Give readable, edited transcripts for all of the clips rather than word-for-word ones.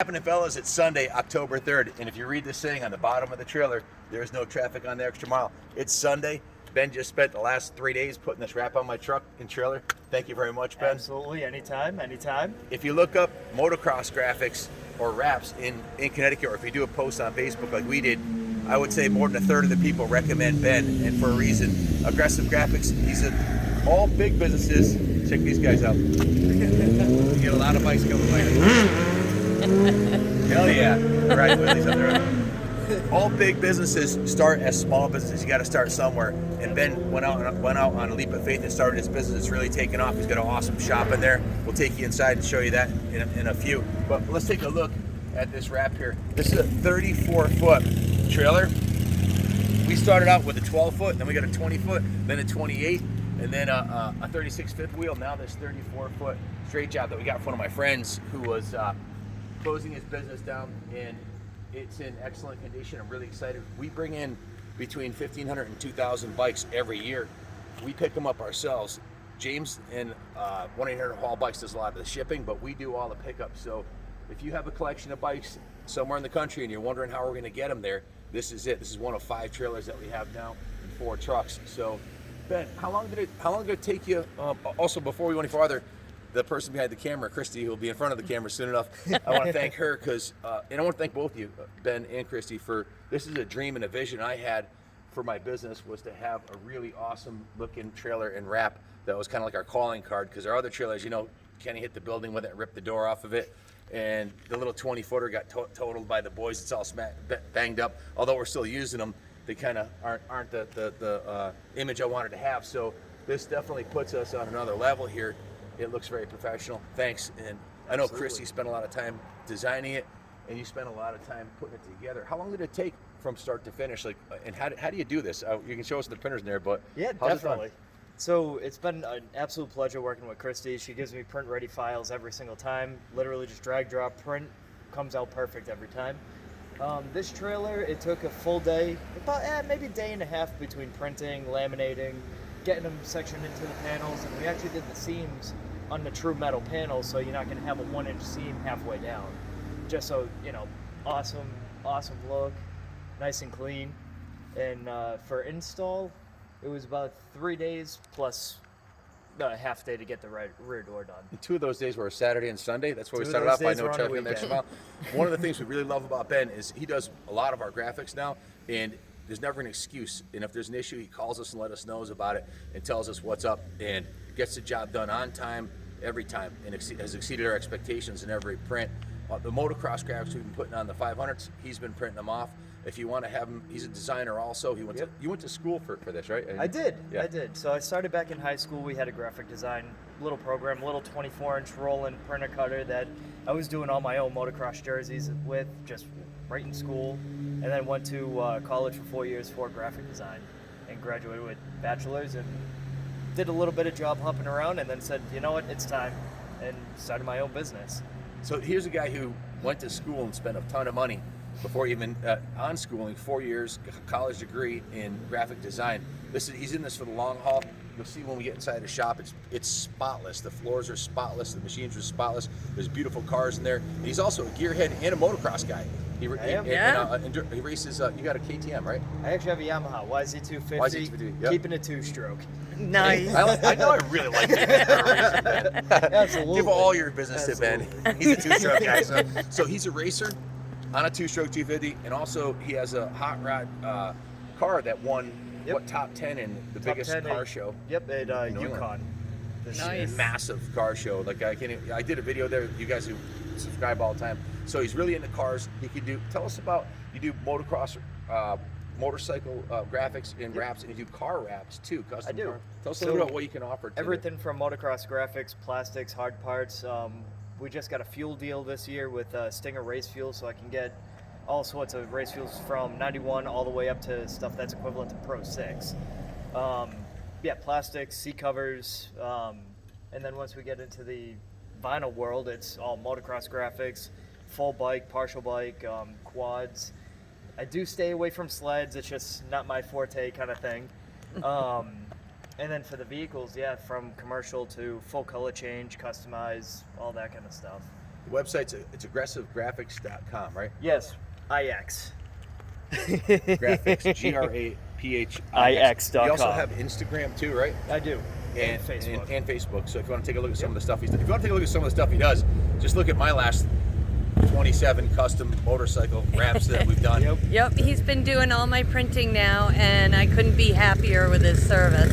Happening, fellas, it's Sunday, October 3rd, and if you read this saying on the bottom of the trailer, there's no traffic on the extra mile. It's Sunday. Ben just spent the last 3 days putting this wrap on my truck and trailer. Thank you very much, Ben. Absolutely, anytime, anytime. If you look up motocross graphics or wraps in Connecticut, or if you do a post on Facebook like we did, I would say more than a third of the people recommend Ben, and for a reason. Aggressive Graphics, he's at all big businesses. Check these guys out. You get a lot of bikes coming by. Hell yeah. Right, Willie's up there. All big businesses start as small businesses. You got to start somewhere. And Ben went out on a leap of faith and started his business. It's really taken off. He's got an awesome shop in there. We'll take you inside and show you that in a few. But let's take a look at this wrap here. This is a 34-foot trailer. We started out with a 12-foot, then we got a 20-foot, then a 28, and then a 36 fifth wheel. Now this 34-foot straight job that we got from one of my friends who was closing his business down, and it's in excellent condition. I'm really excited. We bring in between 1,500 and 2,000 bikes every year. We pick them up ourselves. James and 1-800-Haul Bikes does a lot of the shipping, but we do all the pickups. So if you have a collection of bikes somewhere in the country and you're wondering how we're going to get them there, this is it. This is one of 5 trailers that we have now and 4 trucks. So Ben, how long did it take you? Also, before we go any farther, the person behind the camera, Christie, who will be in front of the camera soon enough, I want to thank her because, and I want to thank both of you, Ben and Christie, for this is a dream and a vision I had for my business, was to have a really awesome looking trailer and wrap that was kind of like our calling card, because our other trailers, you know, Kenny hit the building with it, ripped the door off of it, and the little 20-footer got totaled by the boys. It's all banged up. Although we're still using them, they kind of aren't the image I wanted to have. So this definitely puts us on another level here. It looks very professional. Thanks. And I know Absolutely. Christy spent a lot of time designing it, and you spent a lot of time putting it together. How long did it take from start to finish? Like, and how do you do this? You can show us the printers in there, but Yeah, how's it done? definitely. So it's been an absolute pleasure working with Christie. She gives me print-ready files every single time. Literally just drag, drop, print. Comes out perfect every time. This trailer, it took a full day, about maybe a day and a half between printing, laminating, getting them sectioned into the panels, and we actually did the seams on the true metal panels, so you're not going to have a 1-inch seam halfway down. Just so, you know, awesome look, nice and clean. And for install, it was about 3 days plus a half day to get the rear door done. And 2 of those days were a Saturday and Sunday. That's where we 2 of started those off by days no were on traffic the in the extra mile. One of the things we really love about Ben is he does a lot of our graphics now, and there's never an excuse. And if there's an issue, he calls us and let us know about it and tells us what's up and gets the job done on time every time, and has exceeded our expectations in every print. The motocross graphics we've been putting on the 500s, he's been printing them off. If you want to have him, he's a designer also. You went to school for this, right? I did. Yeah. I did. So I started back in high school. We had a graphic design little program, little 24-inch roll-in printer cutter that I was doing all my own motocross jerseys with, just right in school. And then went to college for 4 years for graphic design and graduated with bachelor's, and did a little bit of job hopping around, and then said, you know what, it's time, and started my own business. So here's a guy who went to school and spent a ton of money before even on schooling, 4 years, college degree in graphic design. He's in this for the long haul. You'll see when we get inside the shop, it's spotless. The floors are spotless. The machines are spotless. There's beautiful cars in there. And he's also a gearhead and a motocross guy. He races. You got a KTM, right? I actually have a Yamaha YZ250, YZ250, yep. keeping a 2-stroke. Nice. I know I really like it. Absolutely. Give all your business to Ben. He's a 2-stroke guy. So he's a racer on a 2-stroke 250, and also he has a hot rod car that won top 10 in the biggest car show. Yep, at Yukon. Nice. Massive car show. Like I did a video there. You guys who subscribe all the time. So he's really into cars. He can do. Tell us about, you do motocross, motorcycle graphics and wraps, and you do car wraps too. Custom I do. Car. Tell us a little about what you can offer. Everything from motocross graphics, plastics, hard parts. We just got a fuel deal this year with Stinger race fuel, so I can get all sorts of race fuels from 91 all the way up to stuff that's equivalent to Pro 6. Plastics, seat covers, and then once we get into the vinyl world, it's all motocross graphics, full bike, partial bike, quads. I do stay away from sleds. It's just not my forte kind of thing. And then for the vehicles, from commercial to full color change, customize, all that kind of stuff. The website's it's aggressivegraphics.com, right? Yes, IX. Graphics, GRAPHIX. IX.com. You also have Instagram too, right? I do. And Facebook. And Facebook. So if you want to take a look at some of the stuff if you want to take a look at some of the stuff he does, just look at my last 27 custom motorcycle wraps that we've done. Yep, he's been doing all my printing now, and I couldn't be happier with his service.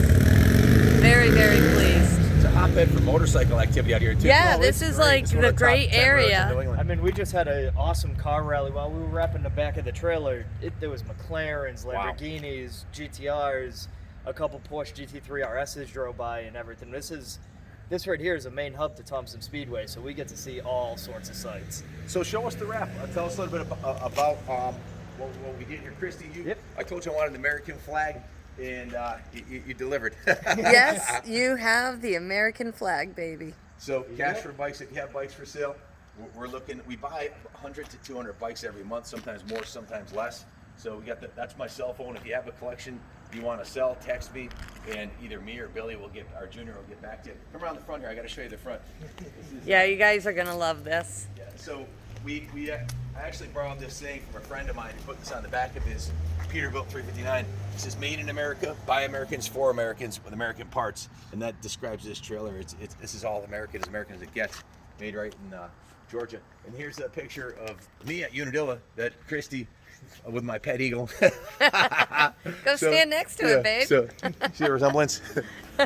Very, very pleased. It's a hotbed for motorcycle activity out here too. Yeah, this is like It's one of the top great 10 roads in area. New England. I mean, we just had an awesome car rally while we were wrapping the back of the trailer. There was McLarens, Wow. Lamborghinis, GTRs, a couple Porsche GT3 RSs drove by and everything. This right here is a main hub to Thompson Speedway, so we get to see all sorts of sights. So show us the wrap. Tell us a little bit about what we did here. Christie, I told you I wanted an American flag, and you delivered. Yes, you have the American flag, baby. So cash for bikes, if you have bikes for sale, we're looking, we buy 100 to 200 bikes every month, sometimes more, sometimes less. So we got that's my cell phone. If you have a collection you want to sell, text me, and either me or Billy our junior will get back to you. Come around the front here, I got to show you the front. Yeah, you guys are gonna love this. Yeah, so I actually borrowed this thing from a friend of mine. He put this on the back of his Peterbilt 359. It says "Made in America, by Americans, for Americans, with American parts," and that describes this trailer. This is all American as it gets, made right in Georgia. And here's a picture of me at Unadilla that Christie with my pet eagle. Go stand next to it, babe. So see the resemblance.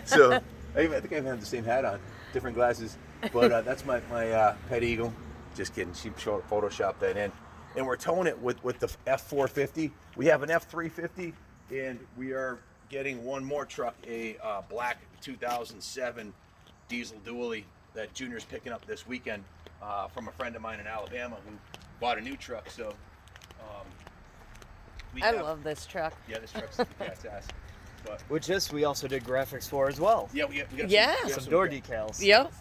So I think I even have the same hat on, different glasses, but that's my pet eagle. Just kidding. She photoshopped that in, and we're towing it with the F450. We have an F350, and we are getting one more truck, a black 2007 diesel dually that Junior's picking up this weekend from a friend of mine in Alabama who bought a new truck. So I love this truck. Yeah, this truck's cat's ass. But Which we also did graphics for as well. yeah, we got Yeah. Some door decals. Yep.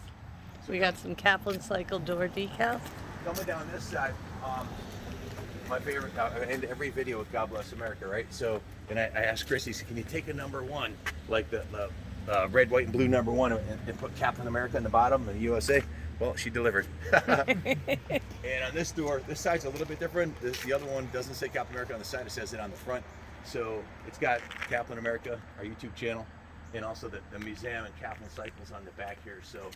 We got some Kaplan cycle door decals. Coming down this side, my favorite, I end every video with God Bless America, right? So, and I asked Christie, can you take a number one, like the red, white, and blue number one, and put Kaplan America in the bottom and the USA? Well, she delivered. And on this door, this side's a little bit different. The other one doesn't say Kaplan America on the side, it says it on the front. So it's got Kaplan America, our YouTube channel, and also the museum and Kaplan cycles on the back here. So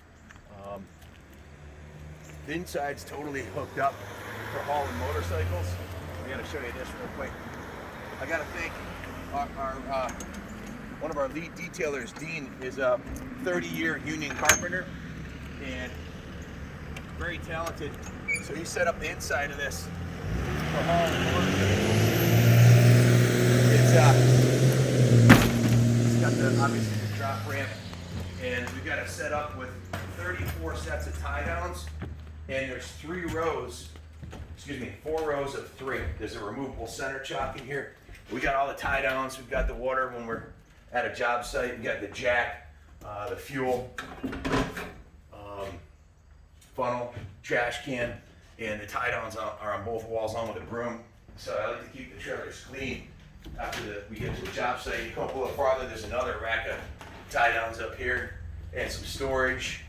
the inside's totally hooked up for hauling motorcycles. I gotta show you this real quick. I gotta thank our one of our lead detailers, Dean, is a 30-year union carpenter and very talented. So he set up the inside of this for hauling motorcycles. It's got obviously the drop ramp, and we've got it set up with 34 sets of tie downs, and there's 4 rows of 3. There's a removable center chock in here. We got all the tie downs. We've got the water when we're at a job site. We got the jack, the fuel, funnel, trash can, and the tie downs are on both walls on with a broom. So I like to keep the trailers clean. After we get to the job site, you come up a little farther, there's another rack of tie downs up here and some storage.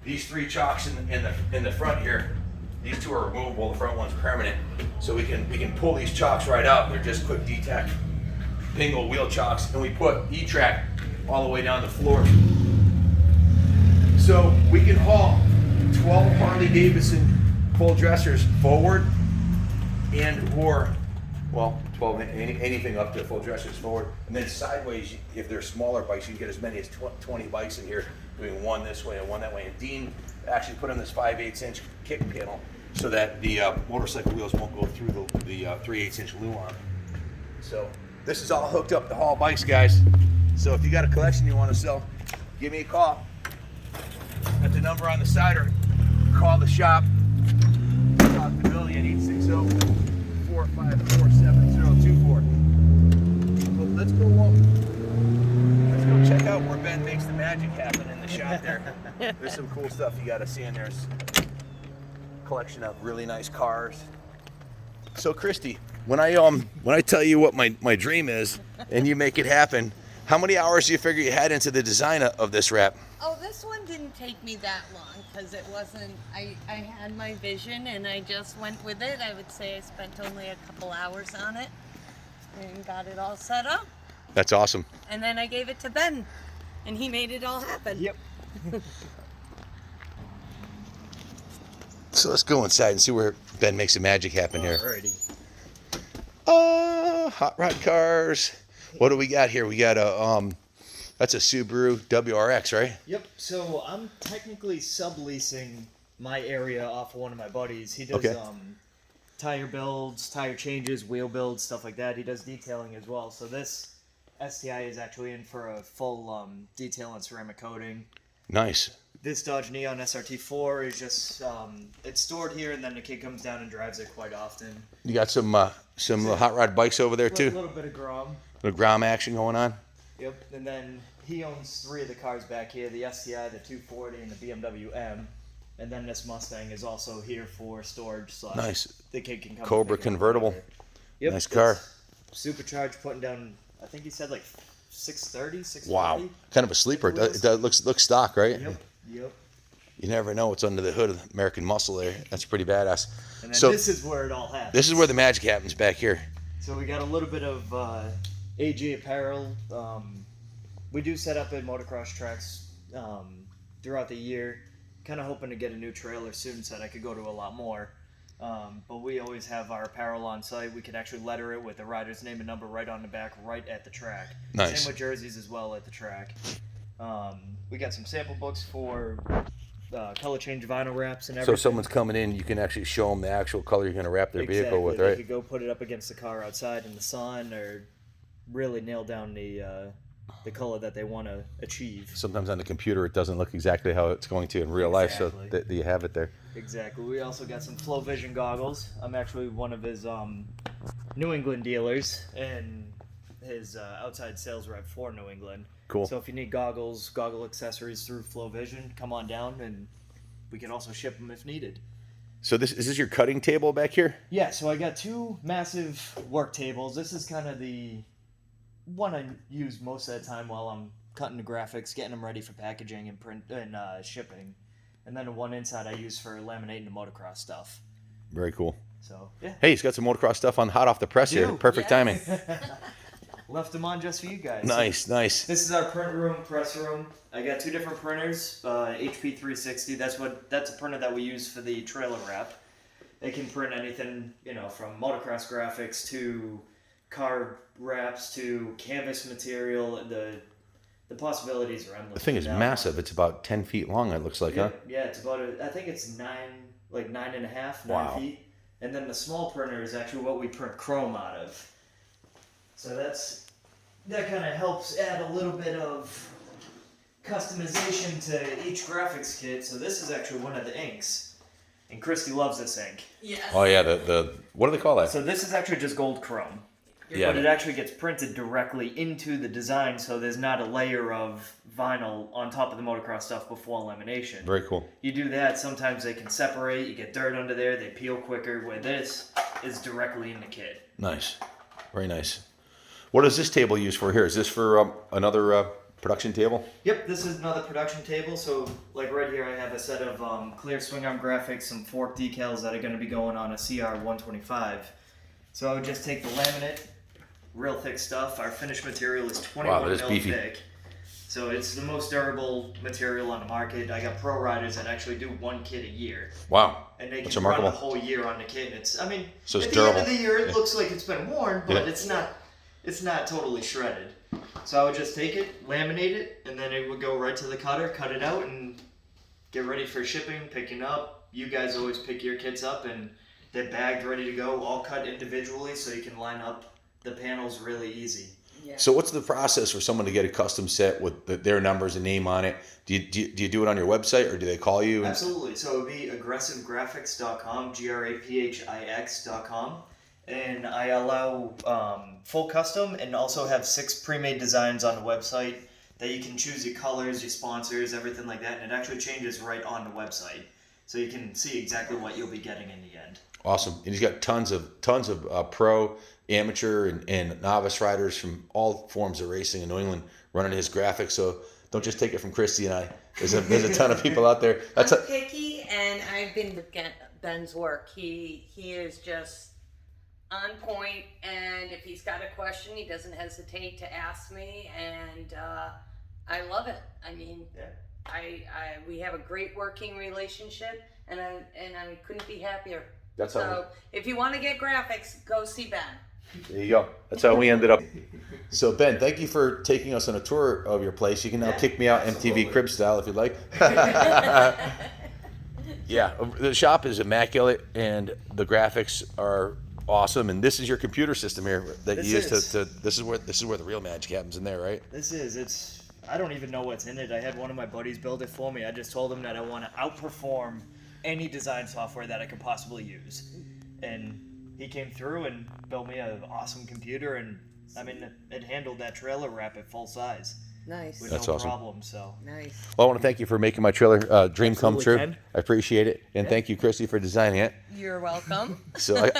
These 3 chocks in the front here, these 2 are removable, the front one's permanent. So we can pull these chocks right out. They're just quick detach pingle wheel chocks, and we put E-track all the way down the floor. So we can haul 12 Harley Davidson full dressers forward or 12, anything up to full dressers forward, and then sideways, if they're smaller bikes, you can get as many as 20 bikes in here, doing one this way and one that way. And Dean actually put in this 5/8" kick panel so that the motorcycle wheels won't go through the 3/8" loom arm. So this is all hooked up to haul bikes, guys. So if you got a collection you want to sell, give me a call at the number on the side, or call the shop. Talk to Billy at 860-454-7024. So let's go check out where Ben makes the magic happen in the shop there. There's some cool stuff you got to see in there. A collection of really nice cars. So Christie, when I tell you what my dream is and you make it happen, how many hours do you figure you had into the design of this wrap? Oh, this one didn't take me that long because it wasn't, I had my vision and I just went with it. I would say I spent only a couple hours on it and got it all set up. That's awesome. And then I gave it to Ben and he made it all happen. Yep. So let's go inside and see where Ben makes the magic happen here. Alrighty. Hot rod cars. What do we got here? We got a that's a Subaru WRX, right? Yep. So I'm technically subleasing my area off of one of my buddies. He does Okay. Tire builds, tire changes, wheel builds, stuff like that. He does detailing as well. So this STI is actually in for a full detail and ceramic coating. Nice. This Dodge Neon SRT4 is just it's stored here, and then the kid comes down and drives it quite often. You got some little hot rod bikes over there A too. little bit of Grom. Little Grom action going on. Yep. And then he owns 3 of the cars back here: the STI, the 240, and the BMW M. And then this Mustang is also here for storage. / Nice. The kid can come. Cobra pick it up convertible. whenever. Yep. Nice car. It's supercharged, putting down. I think he said like 630, 640. Wow. Kind of a sleeper. It looks stock, right? Yep. Yep. You never know what's under the hood of the American Muscle there. That's pretty badass. And then So this is where it all happens. this is where the magic happens back here. So we got a little bit of AG apparel. We do set up at motocross tracks throughout the year. Kind of hoping to get a new trailer soon so that I could go to a lot more. But we always have our apparel on site. We could actually letter it with the rider's name and number right on the back, right at the track. Nice. Same with jerseys as well at the track. We got some sample books for color change vinyl wraps and So everything. if someone's coming in, you can actually show them the actual color you're going to wrap their vehicle with, They right? could go put it up against the car outside in the sun, or really nail down the color that they want to achieve. Sometimes on the computer it doesn't look exactly how it's going to in real life, so Exactly. that you have it there. Exactly. We also got some Flow Vision goggles. I'm actually one of his New England dealers and his outside sales rep for New England. Cool. So if you need goggles, goggle accessories through Flow Vision, come on down and we can also ship them if needed. So is this your cutting table back here? Yeah, so I got 2 massive work tables. This is kind of the one I use most of the time while I'm cutting the graphics, getting them ready for packaging and print and shipping. And then the one inside I use for laminating the motocross stuff. Very cool. So, yeah. Hey, he's got some motocross stuff on hot off the press here. Do. Perfect timing. Left them on just for you guys. Nice, nice. This is our print room, press room. I got 2 different printers, HP 360. That's a printer that we use for the trailer wrap. They can print anything, from motocross graphics to car wraps to canvas material. The possibilities are endless. The thing is now. massive. It's about 10 feet long, it looks like, huh? Yeah, it's about I think it's 9.5, 9 Wow. feet. And then the small printer is actually what we print chrome out of. So that kind of helps add a little bit of customization to each graphics kit. So this is actually one of the inks, and Christie loves this ink. Yes. Oh yeah, the what do they call that? So this is actually just gold chrome. Yeah. But it actually gets printed directly into the design, so there's not a layer of vinyl on top of the motocross stuff before lamination. Very cool. You do that, sometimes they can separate, you get dirt under there, they peel quicker, where this is directly in the kit. Nice. Very nice. What is this table used for here? Is this for another production table? Yep, this is another production table. So, like right here, I have a set of clear swing arm graphics, some fork decals that are going to be going on a CR 125. So I would just take the laminate, real thick stuff. Our finished material is 21 Wow, that is mil beefy. thick. So it's the most durable material on the market. I got pro riders that actually do 1 kit a year. Wow. And they That's can run remarkable. the whole year on the kit. And So it's at the durable. end of the year, it Yeah. looks like it's been worn, but Yeah. it's not totally shredded. So I would just take it, laminate it, and then it would go right to the cutter, cut it out, and get ready for shipping, picking up. You guys always pick your kits up, and they're bagged, ready to go, all cut individually, so you can line up the panels really easy. Yeah. So what's the process for someone to get a custom set with their numbers and name on it? Do you do it on your website or do they call you? Absolutely. So it would be aggressivegraphics.com, GRAPHIX.com. And I allow full custom and also have 6 pre-made designs on the website that you can choose your colors, your sponsors, everything like that. And it actually changes right on the website. So you can see exactly what you'll be getting in the end. Awesome. And he's got tons of pro, amateur, and novice riders from all forms of racing in New England running his graphics. So Don't just take it from Christie and I. There's a ton of people out there. I'm picky, and I've been with Ben's work. He is just on point, and if he's got a question, he doesn't hesitate to ask me, and I love it. I mean, we have a great working relationship, and I couldn't be happier. That's so. If you want to get graphics, go see Ben. There you go. That's how we ended up. So Ben, thank you for taking us on a tour of your place. You can now kick me out MTV Crib style if you'd like. Yeah, the shop is immaculate, and the graphics are awesome. And this is your computer system here that you use to. This is where the real magic happens in there, right? It's. I don't even know what's in it. I had one of my buddies build it for me. I just told him that I want to outperform any design software that I could possibly use, and he came through and built me an awesome computer, and I mean it handled that trailer wrap at full size. Nice. With That's no awesome. problem. So Nice. Well, I want to thank you for making my trailer dream come true. Ken. I appreciate it, and thank you, Christy, for designing it. You're welcome. So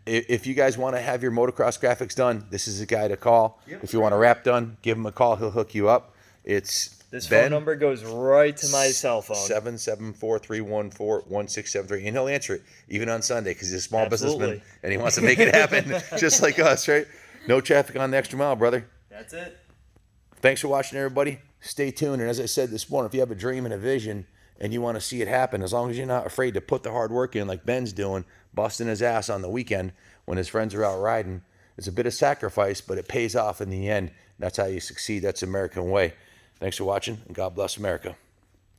if you guys want to have your motocross graphics done, this is a guy to call. Yep. If you want a wrap done, give him a call. He'll hook you up. It's this Ben, phone number goes right to my cell phone. 774-314-1673, and he'll answer it even on Sunday because he's a small Absolutely. businessman and he wants to make it happen just like us, right? No traffic on the extra mile, brother. That's it. Thanks for watching, everybody. Stay tuned. And as I said this morning, if you have a dream and a vision and you want to see it happen, as long as you're not afraid to put the hard work in like Ben's doing, busting his ass on the weekend when his friends are out riding, it's a bit of sacrifice, but it pays off in the end. That's how you succeed. That's the American way. Thanks for watching, and God bless America.